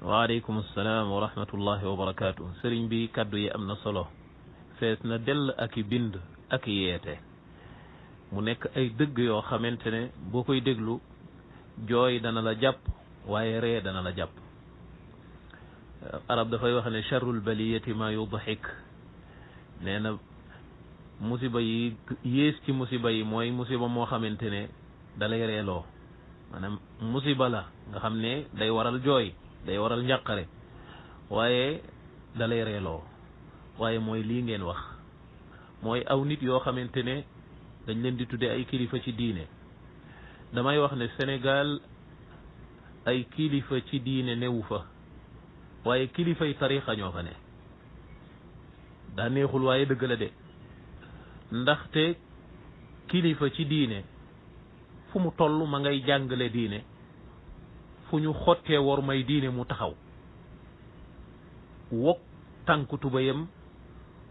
waaleykum salaam wa rahmatullahi wa barakaatu. sëriñ bi kaddu yi am na solo fees na dell ak i bind ak i yeete mu nekk ay dëgg yoo xamante ne boo koy déglu jooy dana la jàpp waaye ree dana la jàpp. arab dafay wax ne charrul baliyati ma yudhik, nee na musiba yi yées ci musiba yi mooy musiba moo xamante ne dalay reeloo, maanaam musiba la nga xam ne day waral jooy, day waral njàqare, waaye dalay reeloo. waaye mooy lii ngeen wax, mooy aw nit yoo xamante ne dañ leen di tudde ay kilifa ci diine. damay wax ne Sénégal ay kilifa ci diine newu fa, waaye kilifay tariqa ñoo fa ne. daa neexul waaye dëgg la de, ndaxte kilifa ci diine fu mu toll ma ngay jàngale diine, fu ñu xottee war may diine mu taxaw wok tànku tubayam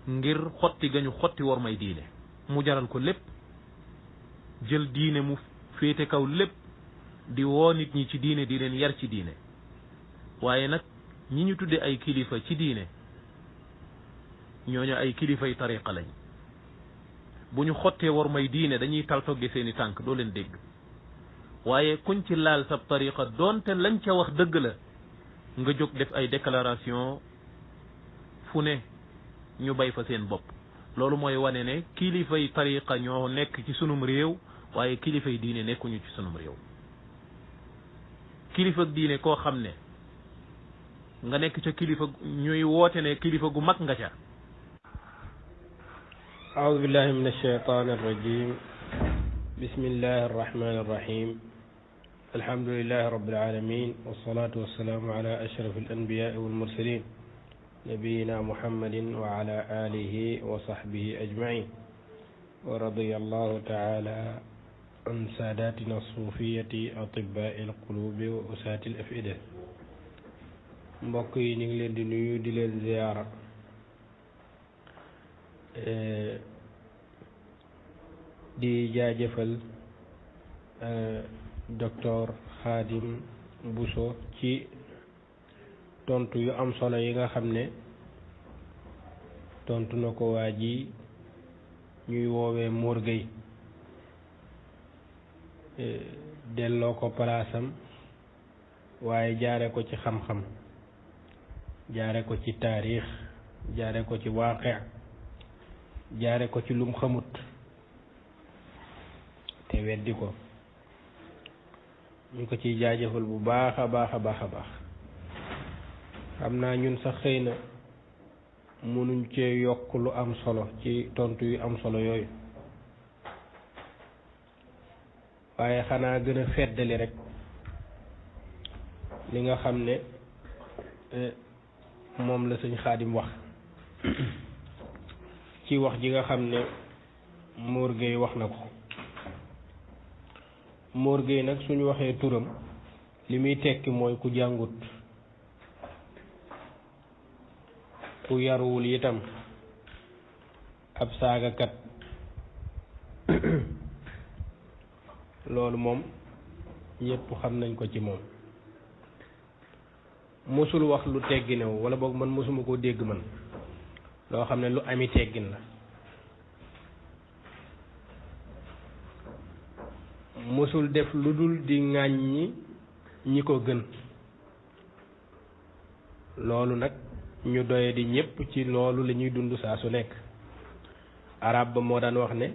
ngir xotti gañu xotti war may diine, mu jaral ko lépp, jël diine mu féete kaw lépp, di woo nit ñi ci diine, di leen yar ci diine. waaye nag ñi ñu tudde ay kilifa ci diine ñooñu ay kilifay tariqa lañ. bu ñu xottee war may diine dañuy tal togge seeni tànk, doo leen dégg. waaye kuñ ci laal sab tariqa doonte lañ ca wax dëgg la, nga jóg def ay déclaration fu ne ñu bay fa seen bopp. loolu mooy wane ne kilifay tariqa ñoo nekk ci sunum réew, waaye kilifay diine nekkuñu ci sunum réew. kilifa diine koo xam ne nga nekk ca kilifa ñuy woote ne kilifa gu mag nga ca. أعوذ بالله من الشيطان الرجيم. بسم الله الرحمن الرحيم. الحمد لله رب العالمين، والصلاة والسلام على أشرف الأنبياء والمرسلين نبينا محمد وعلى آله وصحبه أجمعين. ورضي الله تعالى عن ساداتنا الصوفية أطباء القلوب وأساة الأفئدة. mbokk yi ñu ngi leen di nuyu di leen ziyaara di jaajëfal docteur Khadim Bousso ci tontu yu am solo yi nga xam ne tontu na ko waa ji ñuy woowee Mor Gueye, delloo ko palaasam, waaye jaare ko ci xam-xam, jaare ko ci taarix, jaare ko ci waaqi, jaare ko ci lum xamut te weddi ko. ñu ko ciy jaajëfal bu baax a baax a baax a baax. xam naa ñun sax xëy na mënuñ cee yokk lu am solo ci tontu yu am solo yooyu, waaye xanaa gën a feddali rek li nga xam ne moom la sëñ Xaadim wax ci wax ji nga xam ne Mor Gueye wax na ko. Mor Gueye nag suñu waxee turam li muy tekki mooy ku jàngut, ku yaruwul itam, ab saagakat. loolu moom ñépp xam nañ ko ci moom. mosul wax lu tegginewu, wala boog man mosuma koo dégg man loo xam ne lu ami teggin la. mosul def lu dul di ŋàññi ñi ko gën. loolu nag ñu doye di ñépp ci loolu la ñuy dund saa su nekk. arab ba moo daan wax ne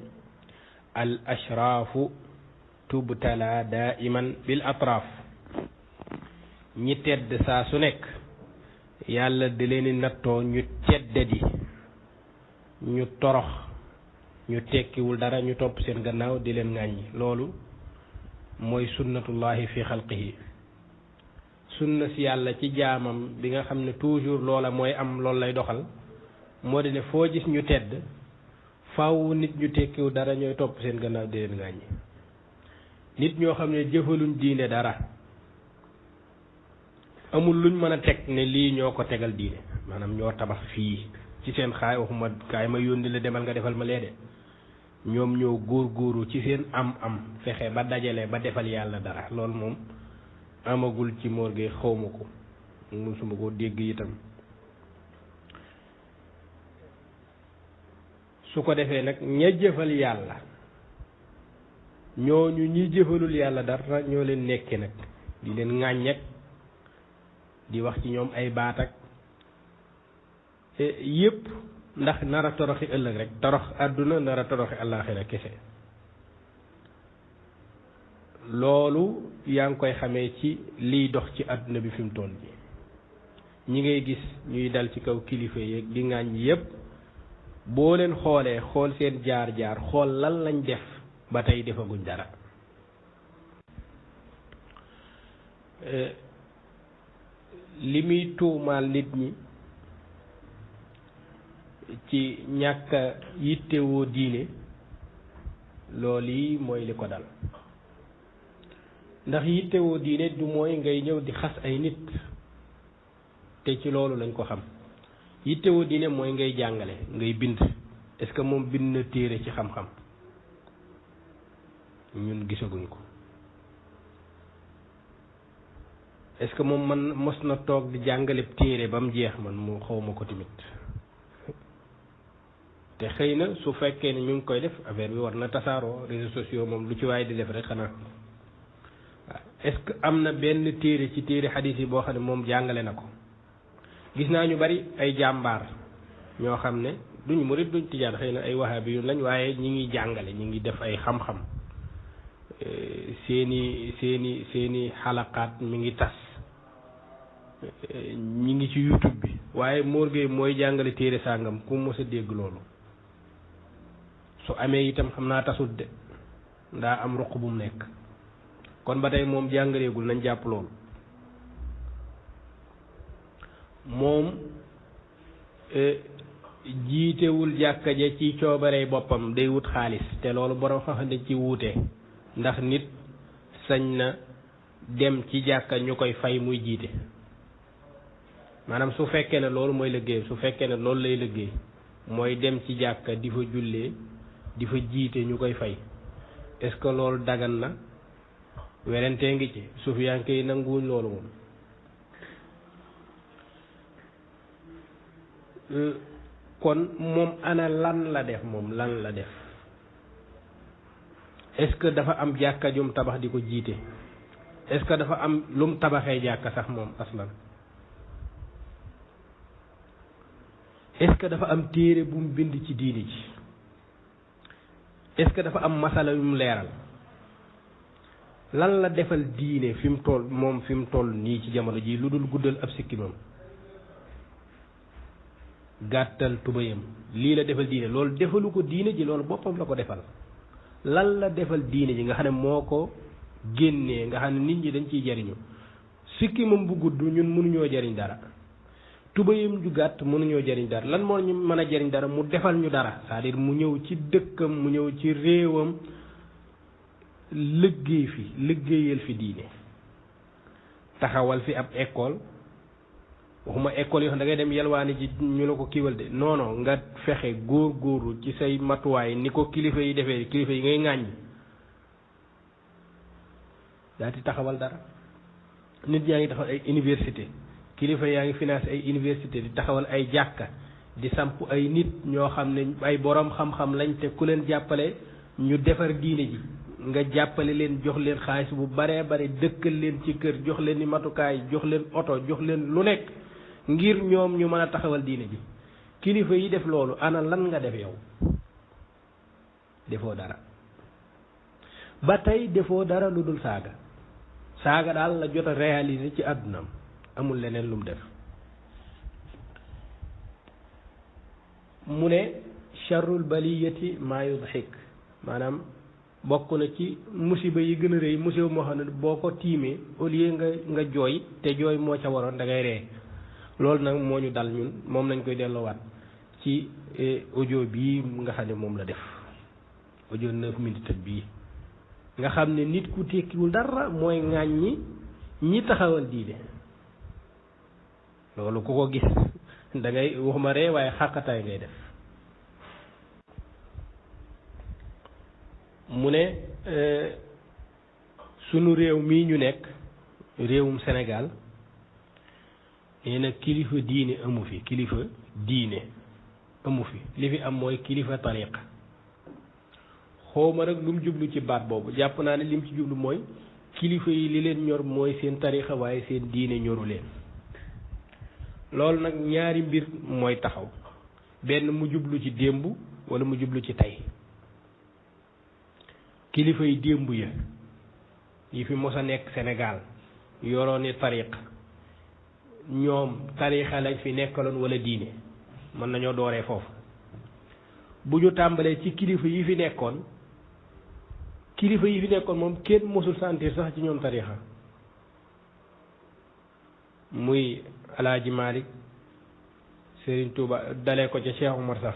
al ashraafu tubtala daiman bil atraaf. ñi tedd saa su nekk yàlla di leen di nattoo ñu teddadi, ñu torox, ñu tekkiwul dara, ñu topp seen gannaaw di leen ŋàññi. loolu mooy sunnatullahi fi xalqihi, sunna si yàlla ci jaamam bi nga xam ne toujours loola mooy am, loolu lay doxal. moo di ne foo gis ñu tedd, faaw nit ñu tekkiwul dara ñooy topp seen gannaaw di leen ŋàññi. nit ñoo xam ne jëfaluñ diine dara, amul luñ mën a teg ne lii ñoo ko tegal diine, maanaam ñoo tabax fii ci seen xaay, waxuma kaay ma yónni la demal nga defal ma lee de. ñoom ñoo góorgóoru ci seen am fexe ba dajale ba defal yàlla dara. loolu moom amagul ci Mor Gueye, xawma ko. musuma koo dégg itam. su ko defee nag ña jëfal yàlla ñooñu ñi jëfalul yàlla dara ñoo leen nekke nag di leen ŋàññek di wax ci ñoom ay baat ak yépp ndax nar a toroxi ëllëg rek torox àdduna nar a toroxi àllaaxira kese. loolu yaa ngi koy xamee ci liy dox ci àdduna bi fi mu toll bi ñi ngay gis ñuy dal ci kaw kilifa yeeg di ŋàññ yépp boo leen xoolee xool seen jaar-jaar xool lan lañ def ba tey defaguñ dara. li muy tuumaal nit ñi ci ñàkk a yittewoo diine loolu yi mooy li ko dal ndax yittewoo diine du mooy ngay ñëw di xas ay nit te ci loolu lañ ko xam. yittewoo diine mooy ngay jàngale ngay bind est-ce que moom bind na téere ci xam-xam ñun gisaguñ ko. est-ce que moom man mos na toog di jàngale téere ba mu jeex man mu xawma ko tamit te xëy na su fekkee ne ñu ngi koy def affaire bi war na tasaaroo réseaux sociaux moom lu ci waaye di def rek xanaa waaw. est-ce que am na benn téere ci téere xadiis yi boo xam ne moom jàngale na ko. gis naa ñu bari ay jàmbaar ñoo xam ne duñ murit duñ tijaan xëy na ay wahabi yu lañ waaye ñi ngi jàngale ñi ngi def ay xam-xam seeni xalaqaat mi ngi tas ñi ngi ci YouTube bi waaye Mor Gueye mooy jàngale téere sàngam ku mos a dégg loolu su amee itam xam naa tasut de ndaa am ruq bu mu nekk kon ba tey moom jàngaleegul nañ jàpp loolu. moom jiitewul jàkka ja ci coobarey boppam day wut xaalis te loolu borom xam-xam dañ ci wuute ndax nit sañ na dem ci jàkka ñu koy fay muy jiite maanaam su fekkee ne loolu mooy liggéey su fekkee ne loolu lay liggéey mooy dem ci jàkka di fa jullee di fa jiite ñu koy fay est-ce que loolu dagan na werantee ngi ci sufiyanke yi nanguwuñ loolu moom. kon moom ana lan la def moom lan la def est-ce que dafa am jàkka jum tabax di ko jiite est-ce que dafa am lum tabaxee jàkka sax moom aslan est-ce que dafa am téere bu mu bind ci diini ji est-ce que dafa am masala yu mu leeral lan la defal diine fi mu toll moom fi mu toll nii ci jamono ji lu dul guddal ab sikkimam gàttal tubayam lii la defal diine loolu defalu ko diine ji loolu boppam la ko defal lan la defal diine ji nga xam ne moo ko génnee nga xam ne nit ñi dañ ciy jariñu sikkimam bu gudd ñun mënuñoo jariñ dara tubayam ju gàtt mënuñoo jariñ dara lan moo ñu mën a jariñ dara mu defal ñu dara c'est-à-dire mu ñëw ci dëkkam mu ñëw ci réewam liggéey fi liggéeyal fi diine taxawal fi ab école waxuma école yoo xam da ngay dem yalwaani ji ñu la ko kiiwal de non non nga fexe góor-góorlu ci say matuwaay ni ko kilifa yi defee kilifa yi ngay ŋàññ daa di taxawal dara nit ñaa ngi taxawal ay université kilifa yaa ngi financé ay université di taxawal ay jàkka di samp ay nit ñoo xam ne ay borom xam-xam lañ te ku leen jàppale ñu defar diine ji nga jàppale leen jox leen xaalis bu baree bare dëkkal leen ci kër jox leen ni matukaay jox leen oto jox leen lu nekk ngir ñoom ñu mën a taxawal diine ji kilifa yi def loolu ana lan nga def yow defoo dara ba tey defoo dara lu dul saaga daal la jot a réaliser ci àddunaam amul leneen lu mu def mu ne charrul baliyati maa yudhik maanaam bokk na ci musiba yi gën a rëy musiba moo xam ne boo ko tiimee au lieu nga jooy te jooy moo ca waroon da ngay ree loolu nag moo ñu dal ñun moom lañ koy delloowaat ci audio bii nga xam ne moom la def audio 9 minutes bii nga xam ne nit ku tekkiwul dara mooy ŋàññi ñi taxawal diine loolu ku ko gis da ngay waxuma ree waaye xàqataay ngay def mu ne sunu réew mii ñu nekk réewum Sénégal nee na kilifa diine amu fi kilifa diine amu fi li fi am mooy kilifa tariqa xawma nag lu mu jublu ci baat boobu jàpp naa ne lim ci jublu mooy kilifa yi li leen ñor mooy seen tariqa waaye seen diine ñoru leen loolu nag ñaari mbir mooy taxaw benn mu jublu ci démb wala mu jublu ci tey kilifa yi démb ya yi fi mos a nekk Sénégal yorooni tariqa ñoom tariqa lañ fi nekkaloon wala diine mën nañoo dooree foofu bu ñu tàmbalee ci kilifa yi fi nekkoon moom kenn mosul sentir sax ci ñoom tariqa muy Alaaji Malik Serigne Touba dalee ko ca Cheikh Omar sax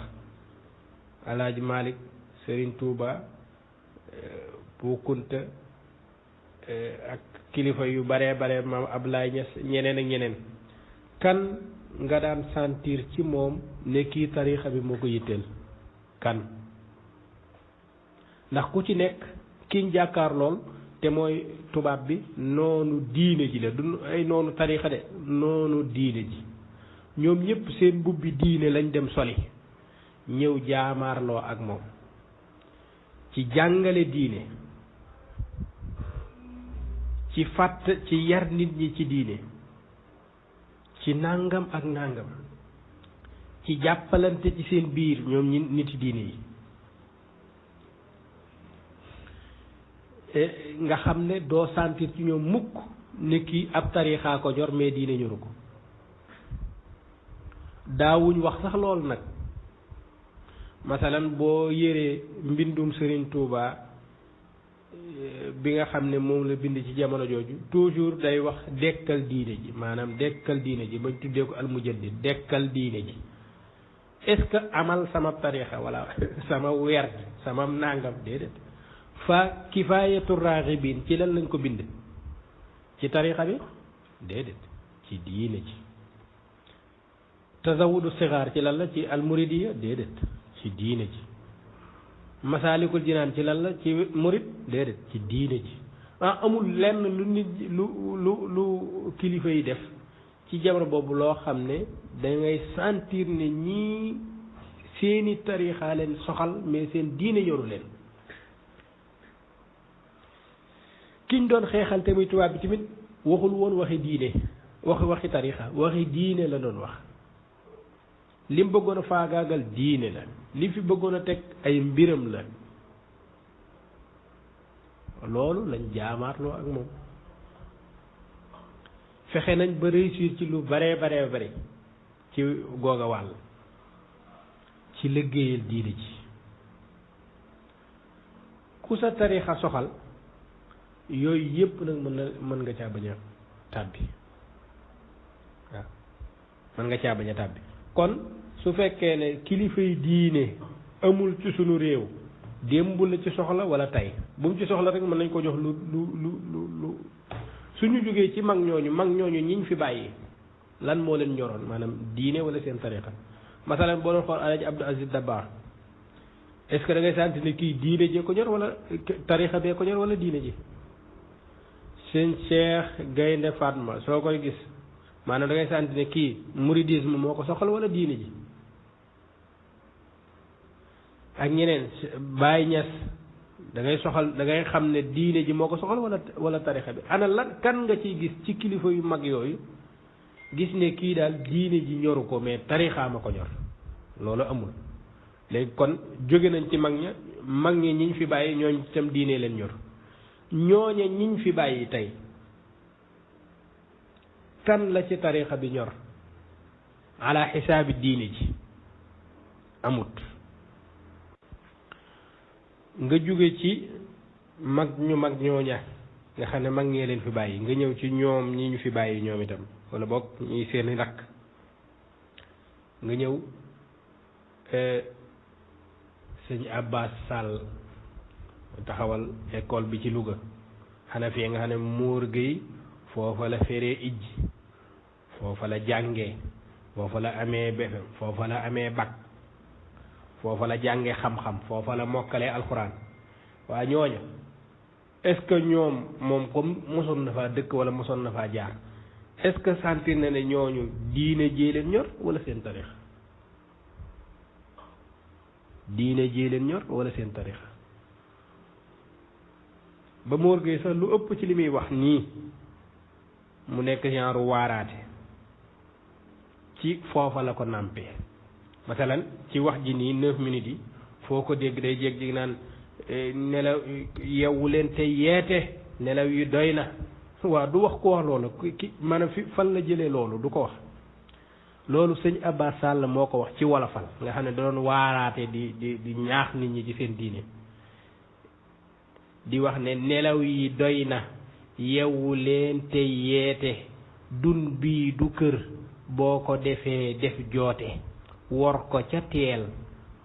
Alaaji Malik Serigne Touba Bu Kunta ak kilifa yu bare maam Ablaye Niass ñeneen ak ñeneen kan nga daan sentir ci moom ne kii tarixa bi moo ko yitteel kan ndax ku ci nekk kiñ jàkkaar lool te mooy tubaab bi noonu diine ji la du ay noonu tarixa de noonu diine ji ñoom ñëpp seen mbubbi diine lañ dem soli ñëw jaamaarloo ak moom ci jàngale diine ci fàtt ci yar nit ñi ci diine ci nàngam ak nàngam ci jàppalante ci seen biir ñoom ñi niti diine yi nga xam ne doo sentir ci ñoom mukk ne kii ab tarixaa ko ñor mais diine ñoru ko daawuñ wax sax loolu nag masalan boo yéree mbindum Serigne Touba bi nga xam ne moom la bind ci jamono jooju toujours day wax dekkal diine ji maanaam dekkal diine ji bañ tuddee ko almujaddid dekkal diine ji est-ce que amal sama tarixa wala sama werd sama nàngam déedéet fa kifaayatu raaxibin ci lan lañ ko bind ci tarixa bi déedéet ci diine ji tazawudu sigaar ci lan la ci almuridiya déedéet ci diine ji masaalikul jinaan ci lan la ci murid déedéet ci diine ji amul lenn lu nit lu kilifa yi def ci jamono boobu loo xam ne da ngay sentir ne ñii seeni tarixa leen soxal mais seen diine yoru leen kiñ doon xeexal te muy tubaab bi tamit waxul woon waxi diine waxi tarixa waxi diine la doon wax lim bëggoon a faagaagal diine la li fi bëggoon a teg ay mbiram la loolu lañ jaamaarloo ak moom fexe nañ ba réussir ci lu bare ci googa wàll ci liggéeyal diine ji ku sa tarixa soxal yooyu yépp nag mën nga caa bañ a tàbbi waaw mën nga caa bañ a tàbbi kon su fekkee ne kilifa yi diine amul ci sunu réew démb la ci soxla wala tey bu mu ci soxla rek mën nañ ko jox lu suñu jógee ci mag ñooñu ñiñ fi bàyyi lan moo leen ñoroon maanaam diine wala seen tariqa masalan boo doon xool Alaaji Abdou Aziz Dabakh est-ce que da ngay sant ne kii diine jee ko ñor wala tariqa bee ko ñor wala diine ji seen Cheikh Gaynde Fatma soo koy gis maanaam da ngay sant ne kii mouridisme moo ko soxal wala diine ji ak ñeneen Baye Niass da ngay xam ne diine ji moo ko soxal wala tarixa bi ana lan kan nga ciy gis ci kilifa yu mag yooyu gis ne kii daal diine ji ñoru ko mais tarixaa ma ko ñor loolu amul léegi kon jóge nañ ci mag ñi ñiñ fi bàyyi ñooñ tam diine leen ñor ñooñe ñiñ fi bàyyi tey kan la ci tarixa bi ñor ala xisaabi diine ji amut nga jóge ci mag ñooña nga xam ne mag ñee leen fi bàyyi nga ñëw ci ñoom ñi ñu fi bàyyi ñoom itam wala boog ñuy seeni rakk nga ñëw sëñ Abbas Sall taxawal école bi ci Louga xanaa fii nga xam ne Mour Gueye foofa la feree ijj foofa la jàngee foofa la amee BFEM foofa la amee bac foofa la jàngee xam-xam foofa la mokkalee alxuraan waa ñooña est-ce que ñoom moom comme mosoon na faa dëkk wala mosoon na faa jaar est-ce que sentir na ne ñooñu diine jee leen ñor wala seen tarixa diine jee leen ñor wala seen tarixa ba Mor Gueye sax lu ëpp ci li muy wax nii mu nekk genre waaraate ci foofa la ko nàmpee masalan ci wax ji nii 9 minutes yi foo ko dégg day jég naan nelaw yeewu leen te yeete nelaw yi doy na waaw du wax ko wax loolu ki maanaam fi fan la jëlee loolu du ko wax loolu sëñ Abbas Sall moo ko wax ci wolofal nga xam ne da doon waaraate di ñaax nit ñi ci seen diine di wax ne nelaw yi doy na yeewu leen te yeete dun bii du kër boo ko defee def joote wor ko ca teel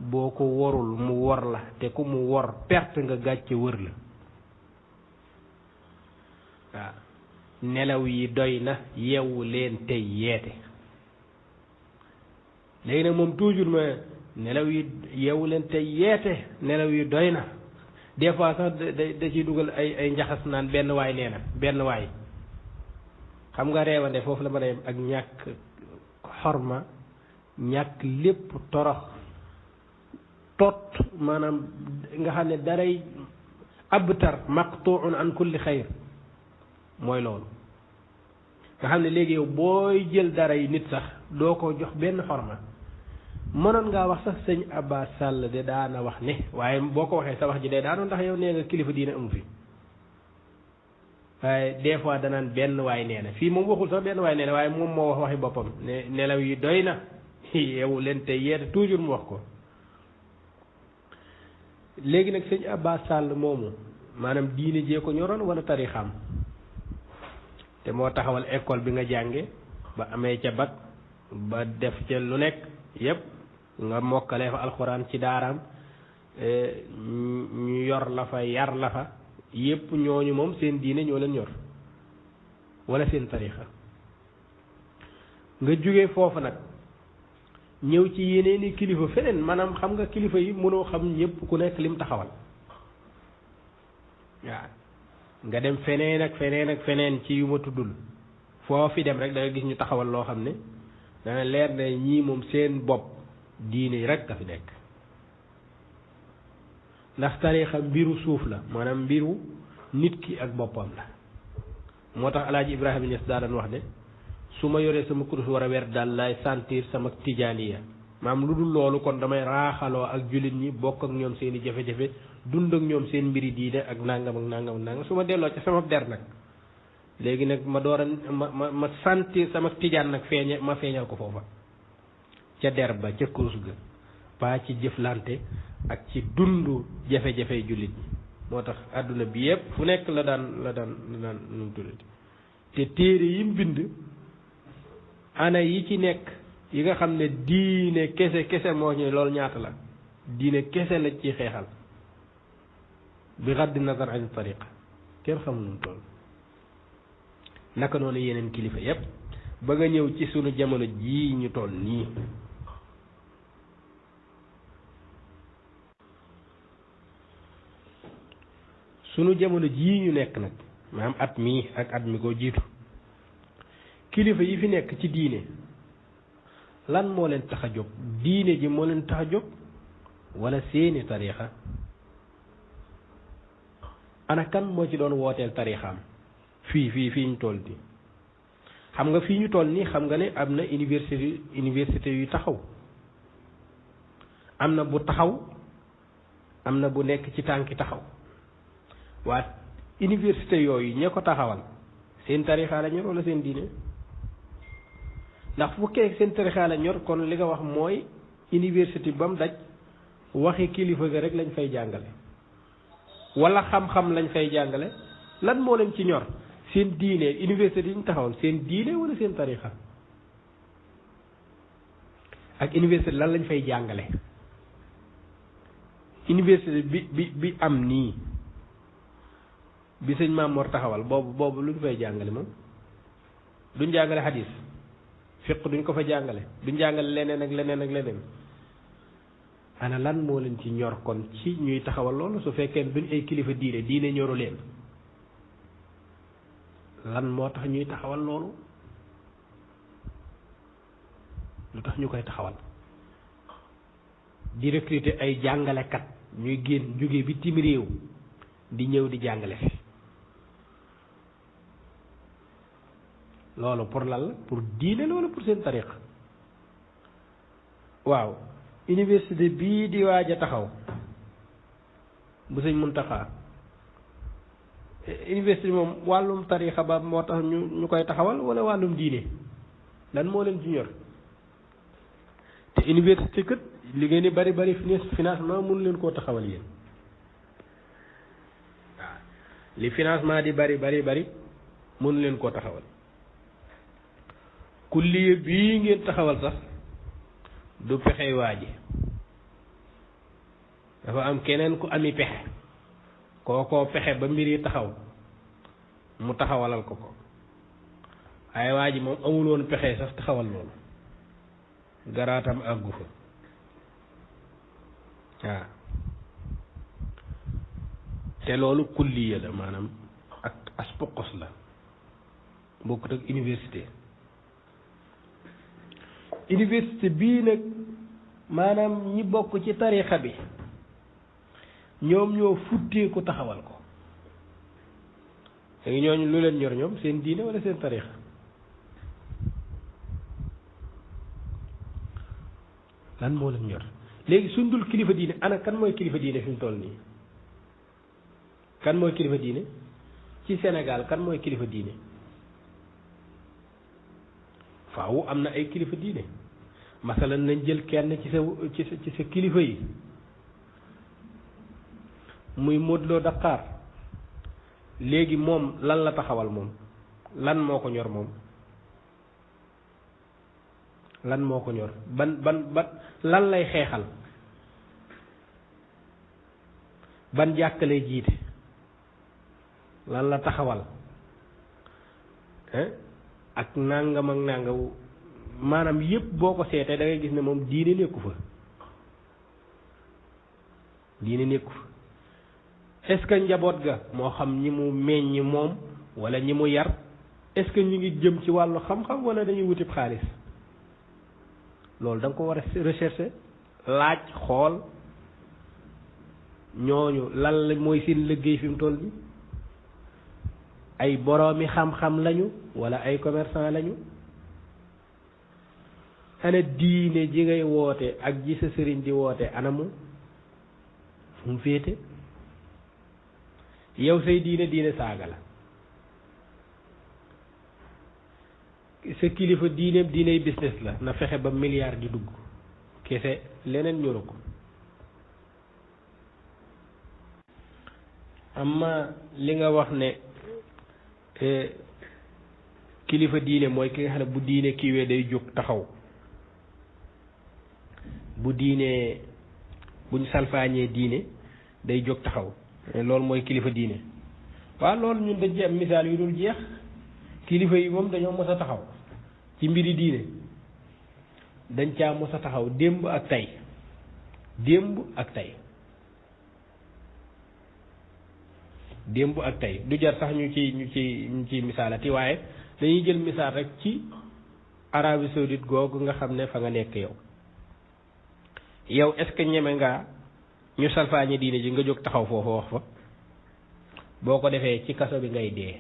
boo ko worul mu wor la te ku mu wor perte nga gàcce wër la waaw nelaw yi doy na yeewu leen te yeete léegi nag moom toujours ma nelaw yi yeewu leen te yeete nelaw yi doy na des fois sax da ciy dugal ay njaxas naan benn waay nee na benn waay xam nga reewande foofu la mën a yem ak ñàkk xorma ñàkk lépp torox tot maanaam nga xam ne daray abtar maqtuun an kulli xayr mooy loolu nga xam ne léegi yow booy jël dara yi nit sax doo ko jox benn xorma mënoon ngaa wax sax sëñ Abbas Sall de daana wax ne waaye boo ko waxee sa wax ji day daanoon ndax yow nee nga kilifa diine amu fi waaye des fois danaan benn waay nee na fii moom waxul sax benn waay nee na waaye moom moo wax waxi boppam ne nelaw yi doy na yow leen te yeete toujours mu wax ko léegi nag sëñ Abbas Sall moomu maanaam diine jee ko ñoroon wala tarixam te moo taxawal école bi nga jànge ba amee ca bac ba def ca lu nekk yépp nga mokkalee fa alxuraan ci daaraam ñu yor la fa yar la fa yépp ñooñu moom seen diine ñoo leen ñor wala seen tarixa nga jóge foofu nag ñëw ci yeneeni kilifa feneen maanaam xam nga kilifa yi mënoo xam ñépp ku nekk lim taxawal waaw nga dem feneen ak feneen ak feneen ci yu ma tuddul foo fi dem rek da nga gis ñu taxawal loo xam ne dana leer ne ñii moom seen bopp diine rek a fi nekk ndax tarixa mbiru suuf la maanaam mbiru nit ki ak boppam la moo tax alaaji Ibrahima Niass daa daan wax ne su ma yoree sama kurus war a weer daal lay sentir sama tijaaniya maam lu dul loolu kon damay raaxaloo ak jullit ñi bokk ak ñoom seen i jafe-jafe dund ak ñoom seen mbiri diine ak nangam ak nangam ak nangam su ma delloo ca sama der nag léegi nag ma door a ma sentir sama tijaan nag ma feeñal ko foofa ca der ba ca kurus ga pas ci jëflante ak ci dund jafe-jafe jullit ñi moo tax àdduna bi yépp fu nekk la daan nu mu tuddati te téere yi mu bind ana yi ci nekk yi nga xam ne diine kese moo ñu loolu ñaata la diine kese la ci xeexal bi gaddi nazar an tariqa kenn xamul nu mu toll naka noonu yeneen kilifa yépp ba nga ñëw ci sunu jamono jii ñu toll nii sunu jamono jii ñu nekk nag maanaam at mii ak at mi ko jiitu kilifa yi fi nekk ci diine lan moo leen tax a jóg diine ji moo leen tax a jóg wala seeni tariixa ana kan moo ci doon wooteel tariixaam fii ñu toll nii xam nga fii ñu toll nii xam nga ne am na université yu taxaw am na bu taxaw am na bu nekk ci tànki taxaw waa université yooyu ñee ko taxawal seen tariixa la ñor wala seen diine ndax fu fekkee seen tariixa la ñor kon li nga wax mooy université ba mu daj waxi kilifa ga rek lañ fay jàngale wala xam-xam lañ fay jàngale lan moo leen ci ñor seen diine université yi ñu taxawal seen diine wala seen tariixa ak université lan lañ fay jàngale université bi am nii bi sëñ Maam Mor taxawal boobu lu ñu fay jàngale moom duñ jàngale xadis fiq duñ ko fa jàngale duñ jàngale leneen ak leneen ak leneen ana lan moo leen ci ñor kon ci ñuy taxawal loolu su fekkee duñ ay kilifa diine ñoru leen lan moo tax ñuy taxawal loolu lu tax ñu koy taxawal di recruter ay jàngalekat ñuy génn jóge bitim réew di ñëw di jàngale fi loolu pour lan la pour diine la wala pour seen tariq waaw université bii di waaj a taxaw bu sëñ Muntaxa université moom wàllum tariqa ba moo tax ñu koy taxawal wala wàllum diine lan moo leen ci ñor te université kat li ngeen di bari financement mënu leen koo taxawal yéen waaw li financement di bari mënu leen koo taxawal kulliye bii ngeen taxawal sax du pexey waa ji dafa am keneen ku ami pexe kookoo pexe ba mbir yi taxaw mu taxawalal ko waaye waa ji moom amul woon pexe sax taxawal loolu garaatam àggu fa waaw te loolu kulliya la maanaam ak aspokos la bokkut ak université bii nag maanaam ñi bokk ci tarixa bi ñoom ñoo futteeku taxawal ko léegi ñooñu lu leen ñor ñoom seen diine wala seen tarixa lan moo leen ñor léegi suñ dul kilifa diine ana kan mooy kilifa diine fi mu toll nii kan mooy kilifa diine ci Sénégal kan mooy kilifa diine faaw am na ay kilifa diine masalan nañ jël kenn ci sa kilifa yi muy Modou Lo Dakar léegi moom lan la taxawal moom lan moo ko ñor moom lan moo ko ñor ban lan lay xeexal ban jàkka lay jiite lan la taxawal ak nangam ak nangaw maanaam yépp boo ko seetee da ngay gis ne moom diine nekku fa est-ce que njaboot ga moo xam ñi mu meññi moom wala ñi mu yar est-ce que ñu ngi jëm ci wàllu xam-xam wala dañuy wutib xaalis loolu da nga ko war a rechercher laaj xool ñooñu lan la mooy seen liggéey fi mu toll nii ay boroomi xam-xam lañu wala ay commerçant lañu ana diine ji ngay woote ak ji sa sëriñ di woote anamu fu mu féete yow say diine saaga la sa kilifa diiney business la na fexe ba milliard di dugg kese leneen ñoru ko amma li nga wax ne kilifa diine mooy ki nga xam ne bu diine kiiwee day jóg taxaw bu diine buñ salfaañee diine day jóg taxaw loolu mooy kilifa diine waaw loolu ñun dañ ci am misaal yu dul jeex kilifa yi moom dañoo mos a taxaw ci mbiri diine dañ caa mos a taxaw démb ak tey du jar sax ñu ci misaalati waaye dañuy jël misaal rek ci Arabie Saoudite googu nga xam ne fa nga nekk yow est-ce que ñeme nga ñu salfaañe diine ji nga jóg taxaw foofu wax fa boo ko defee ci kaso bi ngay dee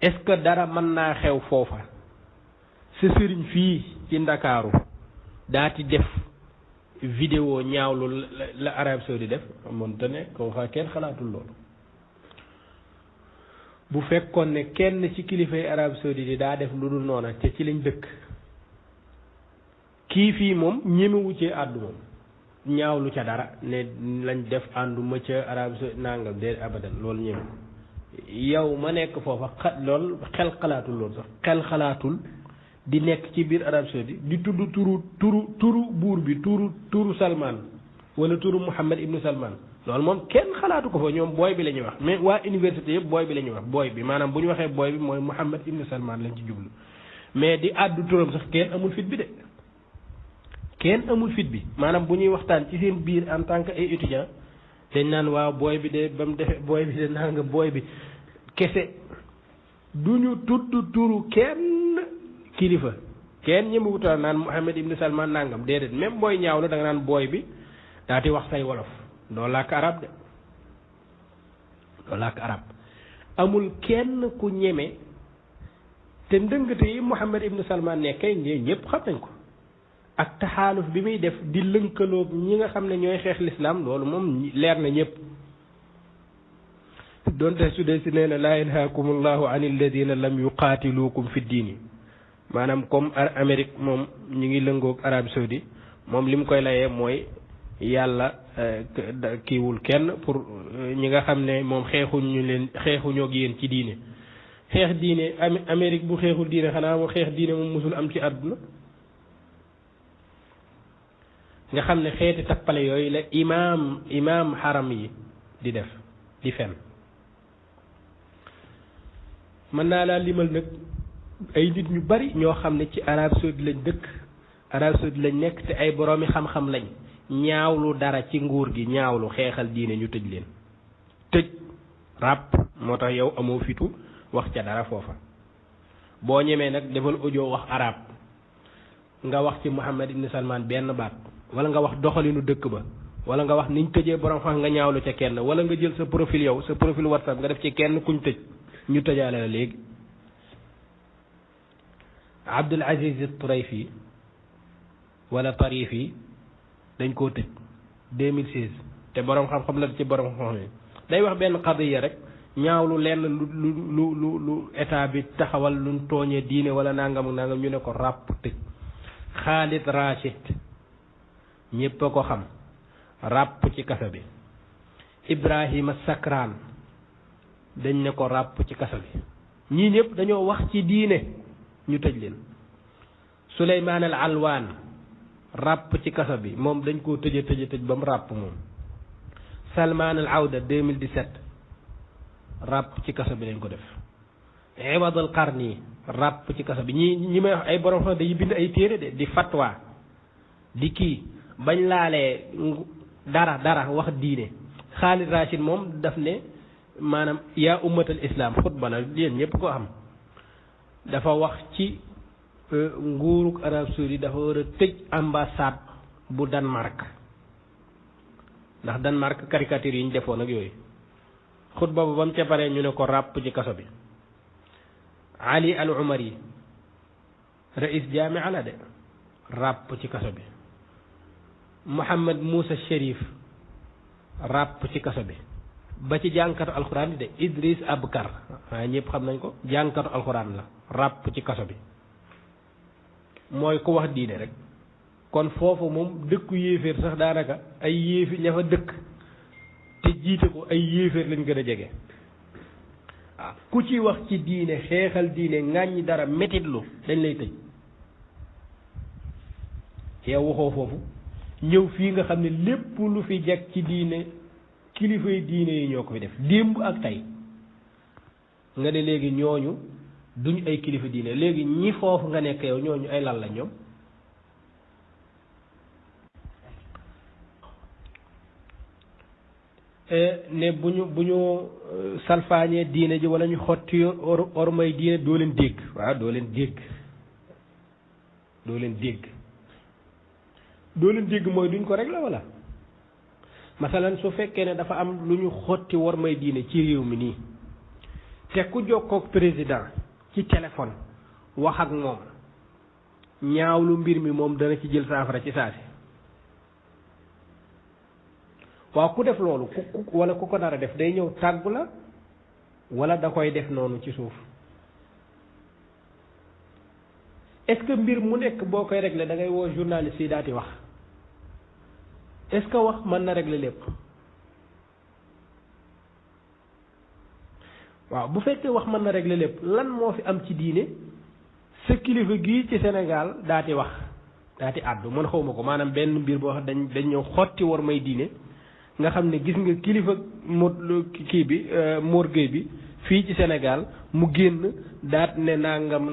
est-ce que dara mën naa xew foofa sa sëriñ fii ci Ndakaaru daati def vidéo ñaawlu la Arabie Saoudite def moom te ne ko fa kenn xalaatul loolu bu fekkoon ne kenn ci kilifay Arabie Saoudite yi daa def lu dul noona te ci lañ dëkk kii fii moom ñemewu cee àddu moom ñaawlu ca dara ne lañ def ànduma ca Arabie Saoudite nangam de abadan loolu ñeme yow ma nekk foofa lool xel xalaatul loolu sax xel xalaatul di nekk ci biir Arabie Saoudite di tudd turu buur bi turu Salman wala turu Muhammad ibnu Salman loolu moom kenn xalaatu ko fa ñoom booy bi la ñuy wax mais waa université yëpp booy bi la ñuy wax booy bi maanaam bu ñu waxee booy bi mooy Muhammad ibnu Salman lañ ci jublu mais di àddu turam sax kenn amul fit bi de kenn amul fit bi maanaam bu ñuy waxtaan ci seen biir en tant que ay étudiant dañ naan waaw booy bi de ba mu defee booy bi de naa nga booy bi kese du ñu tudd turu kenn kilifa kenn ñëmu wutal naan Mohammed ibn Salman nangam déedéet même booy ñaawlu da nga naan booy bi daati wax say wolof doo làkk arab de doo làkk arab amul kenn ku ñeme te ndëngate yi Mohammed ibn Salman nekkee ñëpp xam nañ ko ak taxaaluf bi muy def di lënkaloog ñi nga xam ne ñooy xeex lislaam loolu moom leer na ñëpp donte su dee si nee na laa yanhaakum allahu an alladina lam yuqaatiluukum fi diini maanaam comme Amérique moom ñu ngi lëngoog Arabie Saoudi moom li mu koy layee mooy yàlla kiiwul kenn pour ñi nga xam ne moom xeexuñoo ak yéen ci diine xeex diine Amérique bu xeexul diine xanaa mu xeex diine moom musul am ci àdduna nga xam ne xeeti tappale yooyu la imaam xaram yi di def di fen mën naa laa limal nag ay nit ñu bari ñoo xam ne ci Arabie Saoudite lañ dëkk Arabie Saoudite lañ nekk te ay boroomi xam-xam lañ ñaawlu dara ci nguur gi ñaawlu xeexal diine ñu tëj leen tëj ràpp moo tax yow amoo fitu wax ca dara foofa boo ñemee nag defal audio wax arab nga wax ci Mohammed ibn Salman benn baat wala nga wax doxalinu dëkk ba wala nga wax niñ tëjee borom xam nga ñaawlu ca kenn wala nga jël sa profil yow sa profil WhatsApp nga def ci kenn kuñ tëj ñu tëjaale la léegi Abdul Aziz Turayfi wala Tarifi dañ koo tëj 2016 te borom xam-xam la ci borom xam-xam day wax benn qadiya rek ñaawlu lenn lu état bi taxawal luñ tooñee diine wala nangam ñu ne ko ràpp tëj Khalid Rashid ñépp a ko xam ràpp ci kaso bi Ibrahima Sakran dañ ne ko ràpp ci kaso bi ñii ñëpp dañoo wax ci diine ñu tëj leen Suleymaan al Alwaan ràpp ci kaso bi moom dañ koo tëj ba mu ràpp moom Salman al Awda 2017 ràpp ci kaso bi lañ ko def Iwad al Qarni ràpp ci kaso bi ñi may wax ay borom xam dañuy bind ay téere de di fatwa di kii bañ laalee dara wax diine Khalid Rashid moom daf ne maanaam yaa ummatal islam xutba la yéen ñëpp ko xam dafa wax ci nguuruk Arab Saoudi dafa war a tëj ambassade bu Danemark ndax Danemark caricature yi ñu defoon ak yooyu xutba ba mu ca paree ñu ne ko ràpp ci kaso bi Ali al Umari rais jaamia la de ràpp ci kaso bi Mohammed Moussa Cherif ràpp ci kaso bi ba ci jànkatu alxuraan bi de Idris Abkar waaye ñëpp xam nañ ko jànkatu alxuraan la ràpp ci kaso bi mooy ku wax diine rek kon foofu moom dëkku yéeféer sax daanaka ay yéefi ña fa dëkk te jiite ko ay yéeféer lañ gën a jege waaw ku ci wax ci diine xeexal diine ŋàññi dara metitlu dañ lay tëj yow waxoo foofu ñëw fii nga xam ne lépp lu fi jag ci diine kilifay diine yi ñoo ko fi def démb ak tey nga ne léegi ñooñu duñ ay kilifa diine léegi ñi foofu nga nekk yow ñooñu ay lan la ñoom ne bu ñu salfaañee diine ji wala ñu xotti ormay diine doo leen dégg waaw doo leen dégg mooy duñ ko rek la wala masalan su fekkee ne dafa am lu ñu xotti wormay diine ci réew mi nii te ku jokkoog président ci téléphone wax ak moom ñaawlu mbir mi moom dana ci jël saafara ci saasi waaw ku def loolu wala ku ko dara def day ñëw tàggu la wala da koy def noonu ci suuf est-ce que mbir mu nekk boo koy régler da ngay woo journaliste yi daati wax est-ce que wax mën na régler lépp waaw bu fekkee wax mën na régler lépp lan moo fi am ci diine sa kilifa gii ci Sénégal daati wax daati àddu man xawma ko maanaam benn mbir boo xam dañ ñëw xotti war may diine nga xam ne gis nga kilifa kii bi Mor Gueye bi fii ci Sénégal mu génn daat ne nangam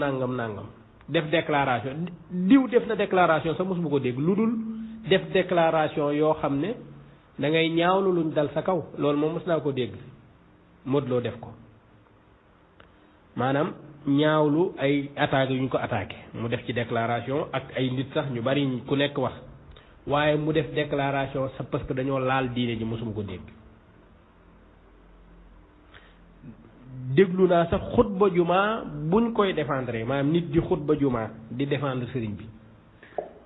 def déclaration diw def na déclaration sa mos bu ko dégg lu dul def déclaration yoo xam ne da ngay ñaawlu luñ dal sa kaw loolu moom mos naa ko dégg Modou Lo def ko maanaam ñaawlu ay attaques yu ñu ko attaqué mu def ci déclaration ak ay nit sax ñu bari ku nekk wax waaye mu def déclaration sax parce que dañoo laal diine ji mosuma ko dégg. déglu naa sax xutba jumaa buñ koy défendre maanaam nit di xutba jumaa di défendre sëriñ bi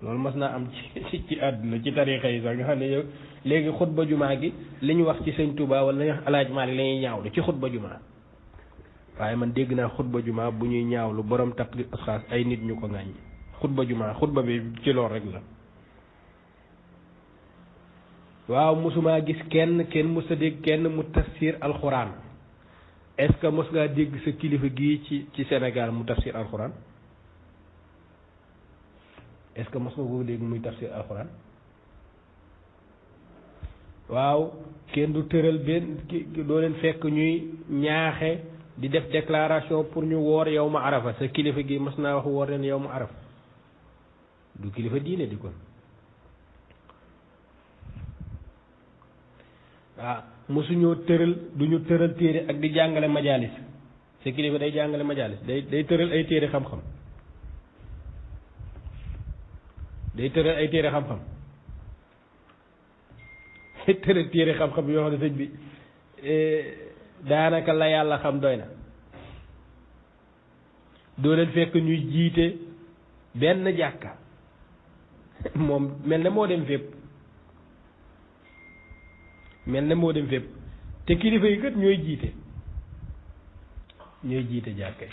loolu mas naa am ci àdduna ci tarixa yi sax nga xam ne yow léegi xutba jumaa gi li ñu wax ci sëñ Touba wala li ñu wax Alaaji Maalik la ñuy ñaawlu ci xutba jumaa waaye man dégg naa xutba jumaa bu ñuy ñaawlu borom taqlid asxaas ay nit ñu ko ŋàññ xutba jumaa xutba bi ci lool rek la. waaw mosuma gis kenn mos a dégg kenn mu tafsir alxuraan est-ce que mos ngaa dégg sa kilifa gii ci Sénégal mu tafsir alxuraan est-ce que mos nga ko dégg muy tafsir alxuraan waaw kenn du tëral benn doo leen fekk ñuy ñaaxe di def déclaration pour ñu woor yow ma arafa sa kilifa gi mos naa wax woor leen yow ma arafa du kilifa diine di kon waaw mosuñoo tëral duñu tëral téere ak di jàngale majalis sa kilifa day jàngale majalis day tëral ay téere xam-xam day tëral ay téere xam-xam tëral téere xam-xam yoo xam ne sëñ bi daanaka la yàlla xam doy na doo leen fekk ñuy jiite benn jàkka moom mel na moo dem fépp te kilifa yi kat ñooy jiite jàkka yi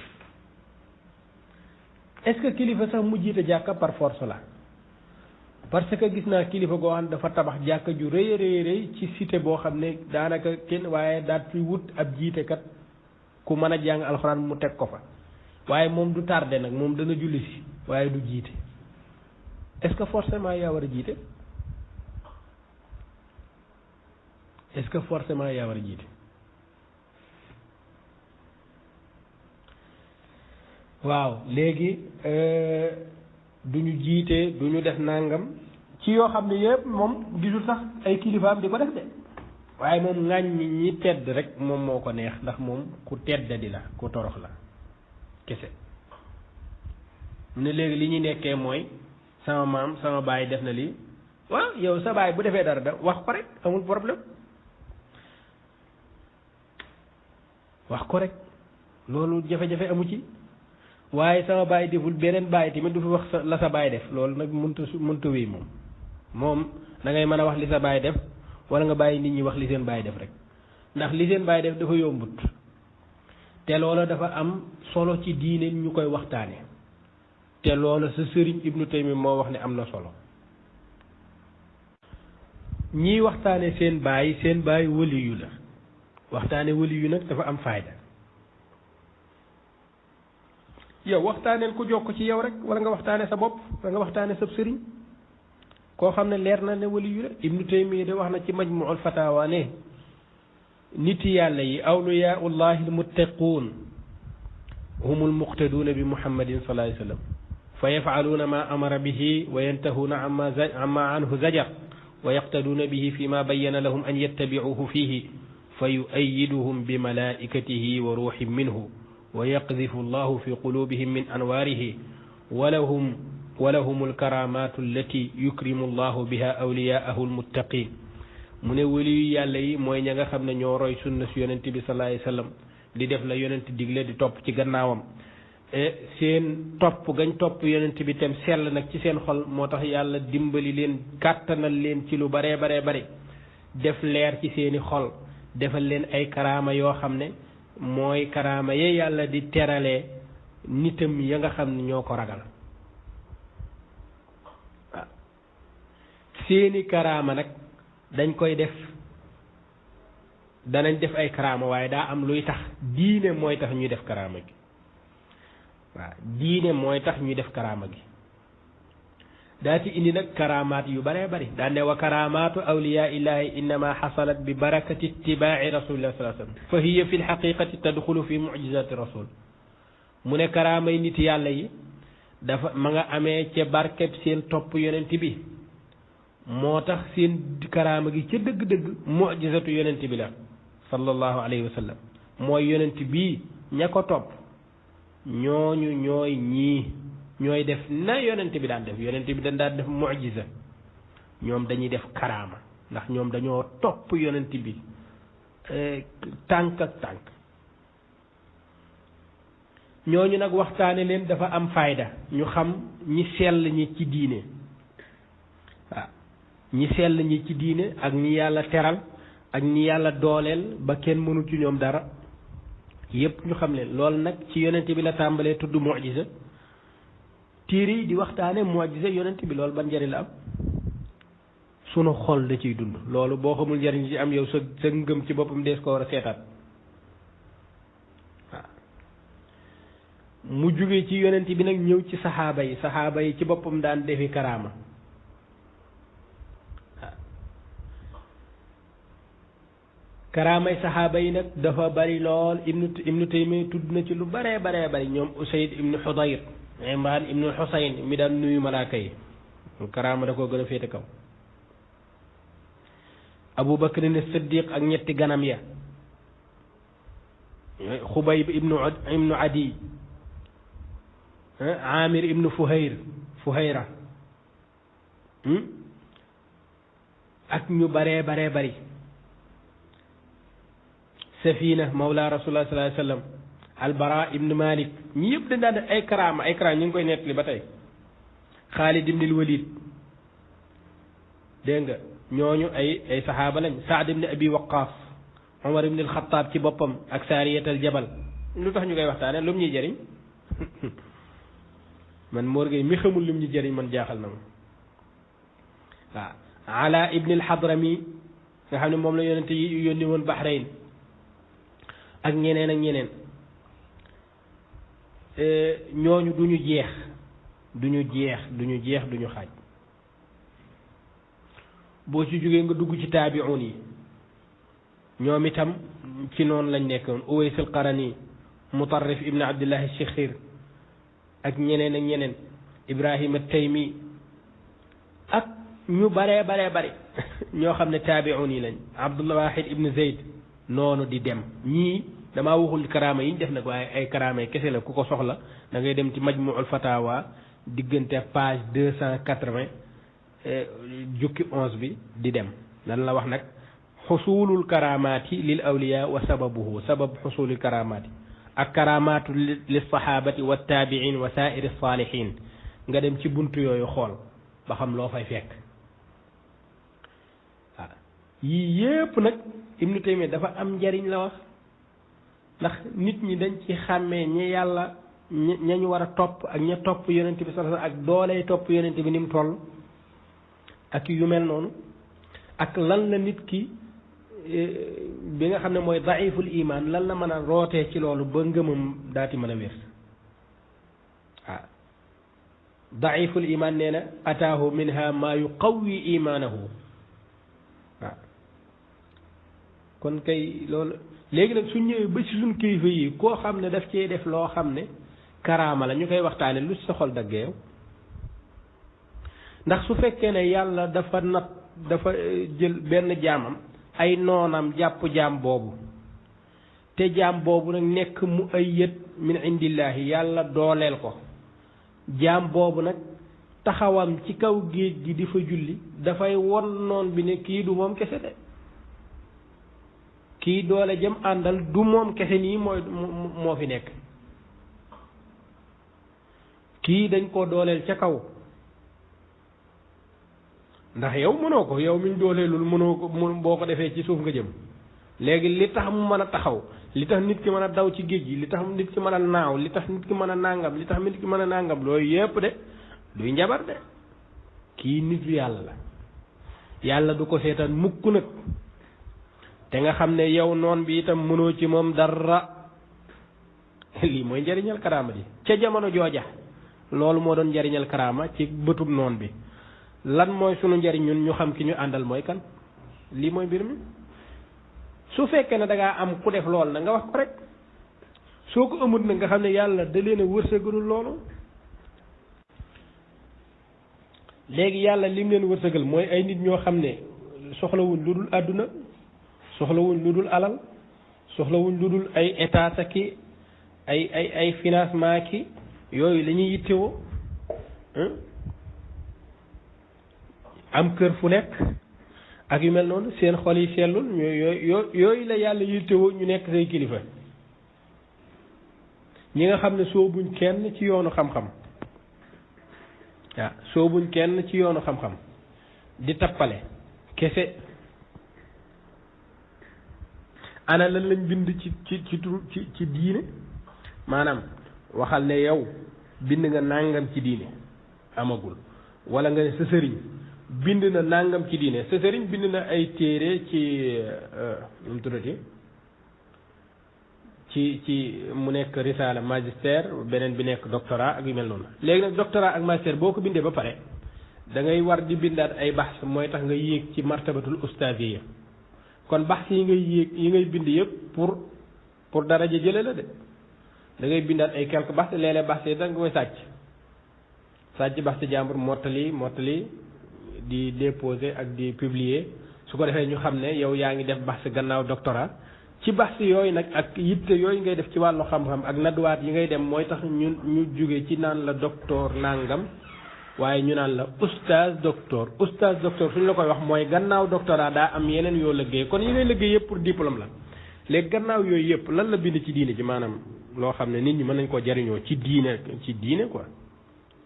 est-ce que kilifa sax mu jiite jàkka par force la parce que gis naa kilifa goo xam ne dafa tabax jàkka ju rëy rëy ci cité boo xam ne daanaka kenn waaye daat fi wut ab jiitekat ku mën a jàng alxuraan mu teg ko fa waaye moom du tardé nag moom dana julli si waaye du jiite est-ce que forcément yaa war a jiite waaw léegi du ñu jiite du ñu def nangam ci yoo xam ne yëpp moom gisul sax ay kilifaam di ko def de waaye moom ŋàññ ñi tedd rek moom moo ko neex ndax moom ku tedd di la ku torox la kese mu ne léegi li ñu nekkee mooy sama maam sama baay def na lii waaw yow sa baay bu defee dara da wax ko rek amul problème wax ko rek loolu jafe-jafe amu ci waaye sama baay deful beneen baay tamit du fi wax la sa baay def loolu nag mënta wéy moom da ngay mën a wax li sa baay def wala nga bàyyi nit ñi wax li seen baay def rek ndax li seen baay def dafa yombut te loola dafa am solo ci diine ñu koy waxtaane te loola sa sëriñ Ibnu Taymi moo wax ne am na solo ñiy waxtaane seen baay waliyu la waxtaane waliyu nag dafa am fayda yow waxtaaneel ku jokk ci yow rek wala nga waxtaane sa bopp wala nga waxtaane sa sëriñ koo xam ne leer na ne waliyu la Ibnu Taymi de wax na ci Majmuul Fatawa ne nit yàlla yi awliyaullahi almuttaquun humul muqtaduuna bi muhammadin sallallahu alayhi wa sallam fa yafaaluuna ma amara bihi wa yantahuuna amma anhu zajar wa yaqtaduuna bihi fi ma bayyana lahum an yattabicuuhu fihi fa yuayiduhum bi malaikatihi wa ruuxin minhu wa yaqdifu allahu fi qulubihim min anwaarihi wa lahum alkaramatu allati yukrimu allahu biha awliyaahu almuttaqin mu ne waliyu yàlla yi mooy ña nga xam ne ñoo roy sunna si yonent bi sallallahu alayhi wa sallam di def la yonent digle di topp ci gannaawam seen topp gañ topp yonent bi tam sell nag ci seen xol moo tax yàlla dimbali leen kàttanal leen ci lu baree bare def leer ci seeni xol defal leen ay karaama yoo xam ne mooy karaama ye yàlla di teralee nitam ya nga xam ne ñoo ko ragal waaw seeni karaama nag dañ koy def danañ def ay karaama waaye daa am luy tax diine mooy tax ñuy def karaama gi waaw diine mooy tax ñuy def karaama gi daa ci indi nag karamaat yu baree bari daa ne wa karamaatu awliyaa illahi innama xasalat bi barakati itibaaci rasulillah sallallahu alayhi wasallam fa hiya fi lxaqiqati tadxulu fi mucjizati rasul mu ne karaamay nit yàlla yi dafa ma nga amee ca barkeb seen topp yonent bi moo tax seen karaama gi ca dëgg-dëgg mucjizatu yonent bi la sallallahu alayhi wa sallam mooy yonent bii ña ko topp ñooñu ñooy ñii ñooy def na yonent bi daan def yonent bi dañ daan def mu'jiza ñoom dañuy def karaama ndax ñoom dañoo topp yonent bi tànk ak tànk ñooñu nag waxtaane leen dafa am fayda ñu xam ñi sell ñi ci diine waaw ñi sell ñi ci diine ak ñi yàlla teral ak ñi yàlla dooleel ba kenn mënu ci ñoom dara yépp ñu xam leen loolu nag ci yonent bi la tàmbalee tudd mu'jiza téere yi di waxtaane mu'jiza yonent bi loolu ban njëriñ la am sunu xol da ciy dund loolu boo xamul njëriñ ci am yow sa ngëm ci boppam dees ko war a seetaat waaw mu jóge ci yonent bi nag ñëw ci saxaaba yi ci boppam daan defi karaama waaw karaamay saxaaba yi nag dafa bari lool ibnu Taymiya tudd na ci lu baree bari ñoom Usayd ibnu Xudayr Imran ibnu Xusayn mi daan nuyu malaaka yi karaama da koo gën a féete kaw Abu Bakr ne Siddiq ak ñetti ganam ya Xubayb ibnu Adi Amir ibnu Fuhayra ak ñu baree bari Safina mawla rasulullah sallallahu alayhi wa sallam Albara ibnu Malik ñi yëpp dañ daan def ay karaama ñu ngi koy nettali ba tey Xaalid ibnul Walid dégg nga ñooñu ay saxaaba lañ Saad ibn Abi Waqqas Omar ibn al-Khattab ci boppam ak Saariyatal Jabal lu tax ñu koy waxtaane lu mu ñuy jëriñ man Mor Gueye mi xamul lu mu ñuy jëriñ man jaaxal na ma waaw Ala ibn al-Hadrami nga xam ne moom la yonente yi yónni woon Bahrain ak ñeneen ñooñu duñu jeex duñu xaaj boo ci jógee nga dugg ci taabi'un yi ñoom itam ci noonu lañ nekkoon Uways al-Qarani Mutarrif ibn Abdullah al-Shikhir ak ñeneen Ibrahim at-Taymi ak ñu baree bari ñoo xam ne taabi'un yi lañ Abdullah Wahid ibn Zayd noonu di dem ñii damaa waxul karaama yi ñu def nag waaye ay karaama kese la ku ko soxla da ngay dem ci Majmu'ul Fatawa diggante page 280 jukki 11 bi di dem lan la wax nag xusulul karamaati lil awliya wa sababuhu sabab xusulul karamaati ak karamaatu lis sahabati wa taabiin wa saairi saalihin nga dem ci buntu yooyu xool ba xam loo fay fekk waaw yii yépp nag Ibnu Taymiya dafa am njariñ la wax ndax nit ñi dañ ci xàmmee ñi yàlla ñañu war a topp ak ña topp yonent bi sallallahu alayhi wasallam ak dooley topp yonent bi ni mu toll ak yu mel noonu ak lan la nit ki bi nga xam ne mooy daiful iman lan la mën a rootee ci loolu ba ngëmam daati mën a wér waaw daiful iman nee na ataahu minha ma yuqawwi imanahu waaw kon kay loolu léegi nag suñ ñëwee ba ci suñ kilifa yi koo xam ne daf cee def loo xam ne karaama la ñu koy waxtaane lu ci sa xol daggeew ndax su fekkee ne yàlla dafa jël benn jaamam ay noonam jàpp jaam boobu te jaam boobu nag nekk mu ayyad min indillahi yàlla dooleel ko jaam boobu nag taxawam ci kaw géej gi di fa julli dafay won noon bi ne kii du moom kese de kii doole jëm àndal du moom kese nii moo fi nekk kii dañ ko dooleel ca kaw ndax yow mënoo ko yow miñ dooleelul mënoo ko boo ko defee ci suuf nga jëm léegi li tax mu mën a taxaw li tax nit ki mën a daw ci géej gi li tax nit ki mën a naaw li tax nit ki mën a nàngam li tax nit ki mën a nàngam loolu yépp de duy njabar de kii nitu yàlla la yàlla du ko seetaan mukk nag te nga xam ne yow noon bi itam mënoo ci moom dara lii mooy njariñal karaama ji ca jamono jooja loolu moo doon njariñal karaama ci bëtub noon bi lan mooy sunu njariñ ñun ñu xam ki ñu àndal mooy kan lii mooy mbir mi su fekkee ne da ngaa am ku def lool na nga wax ko rek soo ko amut nag nga xam ne yàlla da leen a wërsëgalul loolu léegi yàlla lim leen wërsëgal mooy ay nit ñoo xam ne soxlawuñ lu dul àdduna soxlawuñ lu dul alal soxlawuñ lu dul ay état ki ay financement ki yooyu la ñuy yittewoo am kër fu nekk ak yu mel noonu seen xol yi sellul yooyu la yàlla yittewoo ñu nekk say kilifa ñi nga xam ne soobuñ kenn ci yoonu xam-xam waaw soobuñ kenn ci yoonu xam-xam di tappale kese ana lan lañ bind ci diine maanaam waxal ne yow bind nga nàngam ci diine amagul wala nga ne sa sëriñ bind na nàngam ci diine sa sëriñ bind na ay téere ci nu mu tuddati ci mu nekk risaala magistère beneen bi nekk doctorat ak yu mel noonu léegi nag doctorat ak magistère boo ko bindee ba pare da ngay war di bindaat ay baxs mooy tax nga yéeg ci martabatul ustaziya kon baxs yi ngay yéeg yi ngay bind yëpp pour daraja jële la de da ngay bindaat ay quelques baxs léeg-léeg baxs yi da nga koy sàcc baxs jàmbur mottali di déposer ak di publier su ko defee ñu xam ne yow yaa ngi def baxs gannaaw doctorat ci baxs yooyu nag ak yitte yooyu ngay def ci wàllu xam-xam ak nadwaat yi ngay dem mooy tax ñu jóge ci naan la docteur nangam waaye ñu naan la oustaz docteur suñu la koy wax mooy gannaaw doctorat daa am yeneen yoo liggéey kon yi ngay liggéey yëpp pour diplôme la léegi gannaaw yooyu yëpp lan la bind ci diine ji maanaam loo xam ne nit ñi mën nañ koo jariñoo ci diine quoi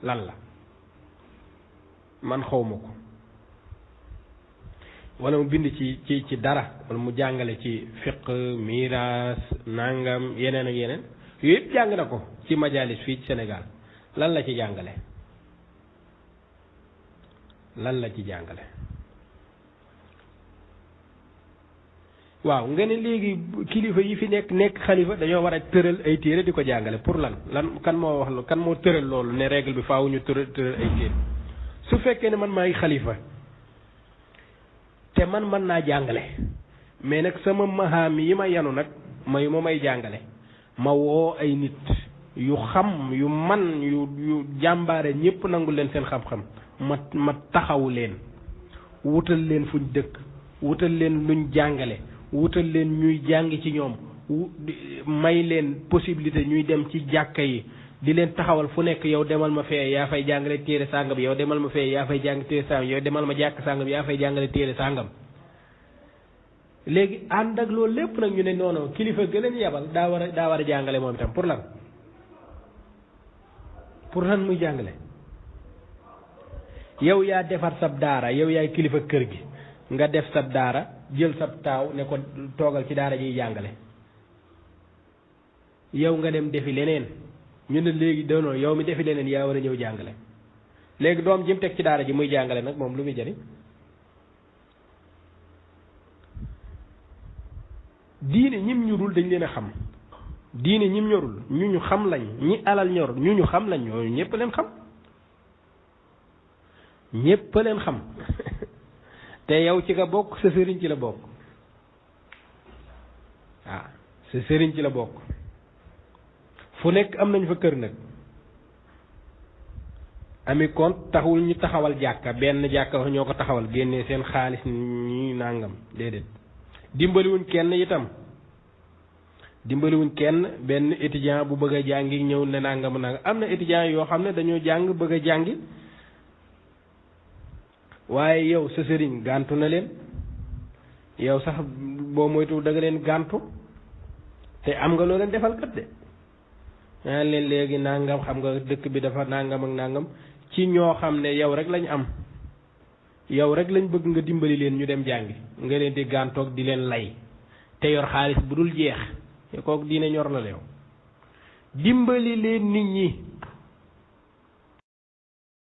lan la man xawma ko wala mu bind ci dara wala mu jàngale ci fiq miraas nangam yeneen ak yeneen yooyu yëpp jàng na ko ci majalis fii ci Sénégal lan la ci jàngale waaw nga ne léegi kilifa yi fi nekk xalifa dañoo war a tëral ay téere di ko jàngale pour lan kan moo wax kan moo tëral loolu ne règle bi faaw ñu tëral ay téere su fekkee ne man maay xalifa te man mën naa jàngale mais nag sama mahaam yi ma yanu nag may jàngale ma woo ay nit yu xam yu man yu jàmbaare ñëpp nangu leen seen xam-xam ma taxawu leen wutal leen fuñ dëkk wutal leen luñ jàngale wutal leen ñuy jàng ci ñoom may leen possibilité ñuy dem ci jàkka yi di leen taxawal fu nekk yow demal ma fee yaa fay jàngale téere sàngam yow demal ma fee yaa fay jàng téere sàngam yow demal ma jàkk sàngam yaa fay jàngale téere sàngam léegi ànd ak loolu lépp nag ñu ne noonu kilifa gën leen yebal daa war a jàngale moom itam pour lan muy jàngale yow yaa defar sab daara yow yaay kilifa kër gi nga def sab daara jël sab taaw ne ko toogal ci daara jiy jàngale yow nga dem defi leneen ñu ne léegi doonoo yow mi defi leneen yaa war a ñëw jàngale léegi doom ji mu teg ci daara ji muy jàngale nag moom lu muy jëriñ diine ñim ñurul dañ leen a xam diine ñim ñorul ñu xam lañ ñi alal ñor ñu xam lañ ñooñu ñépp leen xam te yow ci nga bokk sa sëriñ ci la bokk waaw sa sëriñ ci la bokk fu nekk am nañ fa kër nag ami compte taxul ñu taxawal jàkka benn jàkka wax ñoo ko taxawal génnee seen xaalis ñi nàngam déedéet dimbaliwuñ kenn benn étudiant bu bëgg a jàngi ñëw ne nàngam am na étudiant yoo xam ne dañoo jàng bëgg a jàngi waaye yow sa sëriñ gàntu na leen yow sax boo moytu da nga leen gàntu te am nga loo leen defal kat de yaa leen léegi nàngam xam nga dëkk bi dafa nàngam ak nàngam ci ñoo xam ne yow rek lañ am yow rek lañ bëgg nga dimbali leen ñu dem jàngi nga leen di gàntoog di leen lay te yor xaalis bu dul jeex kooku diine ñor na la yow dimbali leen nit ñi